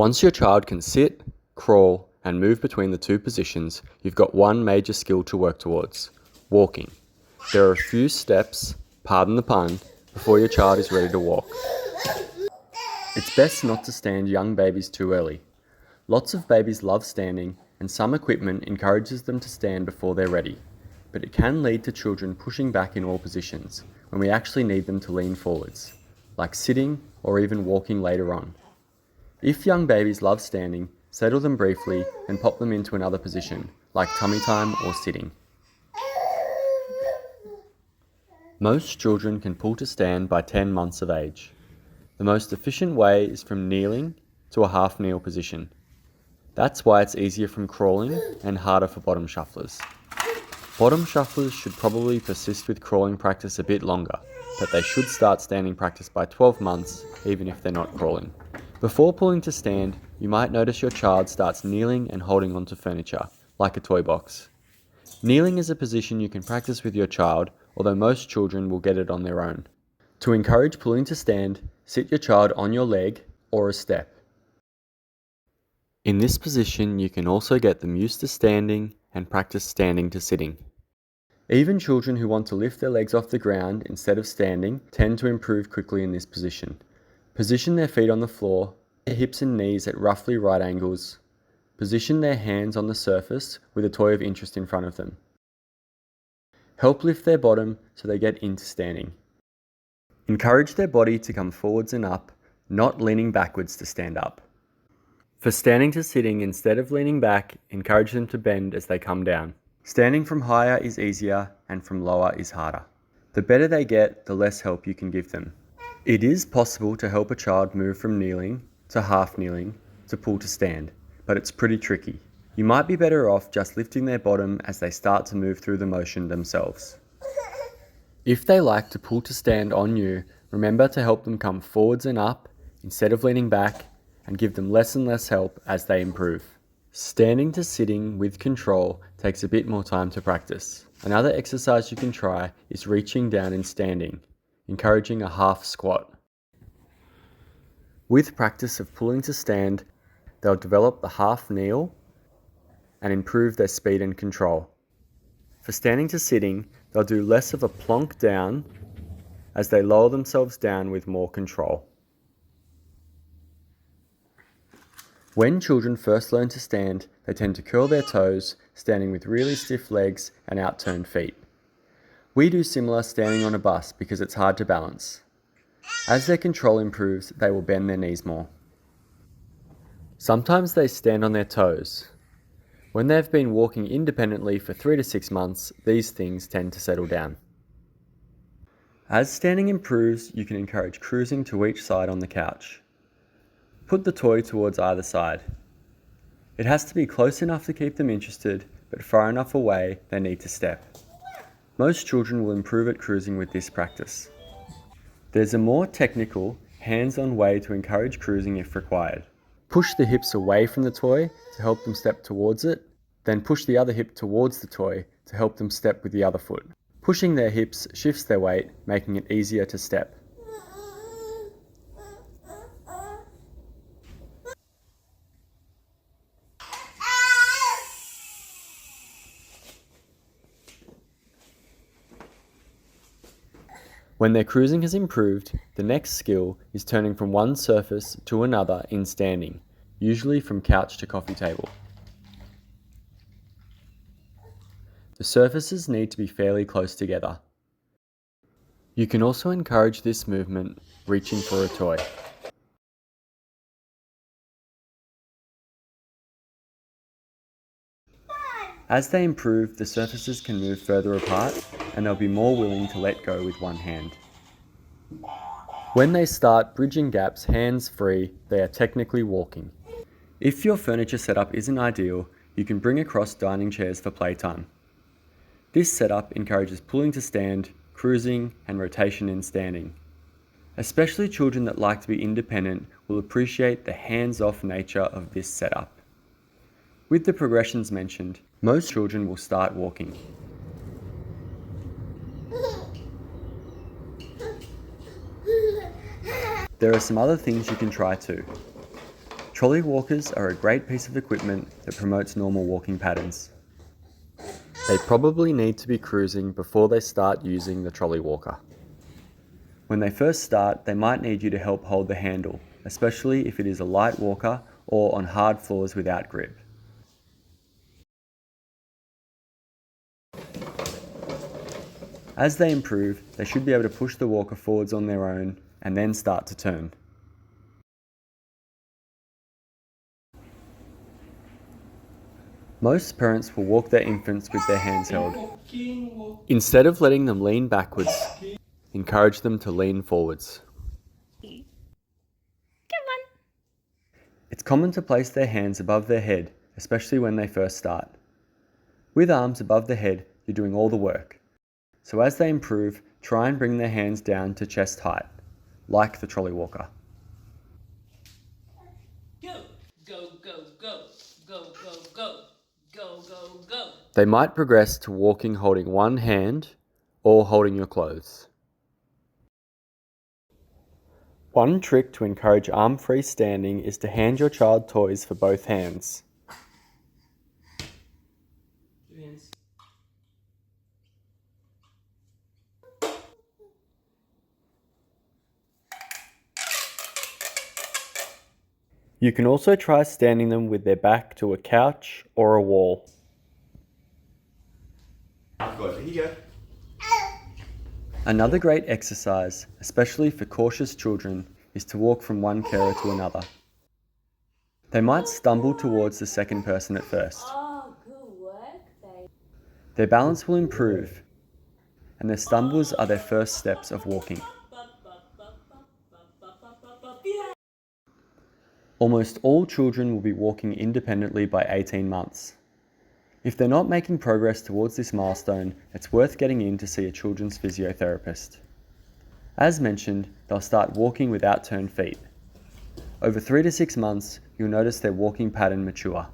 Once your child can sit, crawl, and move between the two positions, you've got one major skill to work towards: walking. There are a few steps, pardon the pun, before your child is ready to walk. It's best not to stand young babies too early. Lots of babies love standing, and some equipment encourages them to stand before they're ready, but it can lead to children pushing back in all positions when we actually need them to lean forwards, like sitting or even walking later on. If young babies love standing, settle them briefly and pop them into another position, like tummy time or sitting. Most children can pull to stand by 10 months of age. The most efficient way is from kneeling to a half kneel position. That's why it's easier from crawling and harder for bottom shufflers. Bottom shufflers should probably persist with crawling practice a bit longer, but they should start standing practice by 12 months, even if they're not crawling. Before pulling to stand, you might notice your child starts kneeling and holding onto furniture, like a toy box. Kneeling is a position you can practice with your child, although most children will get it on their own. To encourage pulling to stand, sit your child on your leg or a step. In this position, you can also get them used to standing and practice standing to sitting. Even children who want to lift their legs off the ground instead of standing tend to improve quickly in this position. Position their feet on the floor, their hips and knees at roughly right angles. Position their hands on the surface with a toy of interest in front of them. Help lift their bottom so they get into standing. Encourage their body to come forwards and up, not leaning backwards to stand up. For standing to sitting, instead of leaning back, encourage them to bend as they come down. Standing from higher is easier and from lower is harder. The better they get, the less help you can give them. It is possible to help a child move from kneeling to half kneeling to pull to stand, but it's pretty tricky. You might be better off just lifting their bottom as they start to move through the motion themselves. If they like to pull to stand on you, remember to help them come forwards and up instead of leaning back, and give them less and less help as they improve. Standing to sitting with control takes a bit more time to practice. Another exercise you can try is reaching down in standing, encouraging a half squat. With practice of pulling to stand, they'll develop the half kneel and improve their speed and control. For standing to sitting, they'll do less of a plonk down as they lower themselves down with more control. When children first learn to stand, they tend to curl their toes, standing with really stiff legs and outturned feet. We do similar standing on a bus because it's hard to balance. As their control improves, they will bend their knees more. Sometimes they stand on their toes. When they've been walking independently for 3 to 6 months, these things tend to settle down. As standing improves, you can encourage cruising to each side on the couch. Put the toy towards either side. It has to be close enough to keep them interested, but far enough away they need to step. Most children will improve at cruising with this practice. There's a more technical, hands-on way to encourage cruising if required. Push the hips away from the toy to help them step towards it, then push the other hip towards the toy to help them step with the other foot. Pushing their hips shifts their weight, making it easier to step. When their cruising has improved, the next skill is turning from one surface to another in standing, usually from couch to coffee table. The surfaces need to be fairly close together. You can also encourage this movement reaching for a toy. As they improve, the surfaces can move further apart and they'll be more willing to let go with one hand. When they start bridging gaps hands free, they are technically walking. If your furniture setup isn't ideal, you can bring across dining chairs for playtime. This setup encourages pulling to stand, cruising, and rotation in standing. Especially children that like to be independent will appreciate the hands-off nature of this setup. With the progressions mentioned, most children will start walking. There are some other things you can try too. Trolley walkers are a great piece of equipment that promotes normal walking patterns. They probably need to be cruising before they start using the trolley walker. When they first start, they might need you to help hold the handle, especially if it is a light walker or on hard floors without grip. As they improve, they should be able to push the walker forwards on their own and then start to turn. Most parents will walk their infants with their hands held. Instead of letting them lean backwards, encourage them to lean forwards. Come on. It's common to place their hands above their head, especially when they first start. With arms above the head, you're doing all the work. So as they improve, try and bring their hands down to chest height, like the trolley walker. Go, go, go, go, go, go, go, go, go, go. They might progress to walking holding one hand or holding your clothes. One trick to encourage arm-free standing is to hand your child toys for both hands. Hands. You can also try standing them with their back to a couch or a wall. Good, here you go. Another great exercise, especially for cautious children, is to walk from one carer to another. They might stumble towards the second person at first. Oh, good work, babe. Their balance will improve, and their stumbles are their first steps of walking. Almost all children will be walking independently by 18 months. If they're not making progress towards this milestone, it's worth getting in to see a children's physiotherapist. As mentioned, they'll start walking without turned feet. Over 3 to 6 months, you'll notice their walking pattern mature.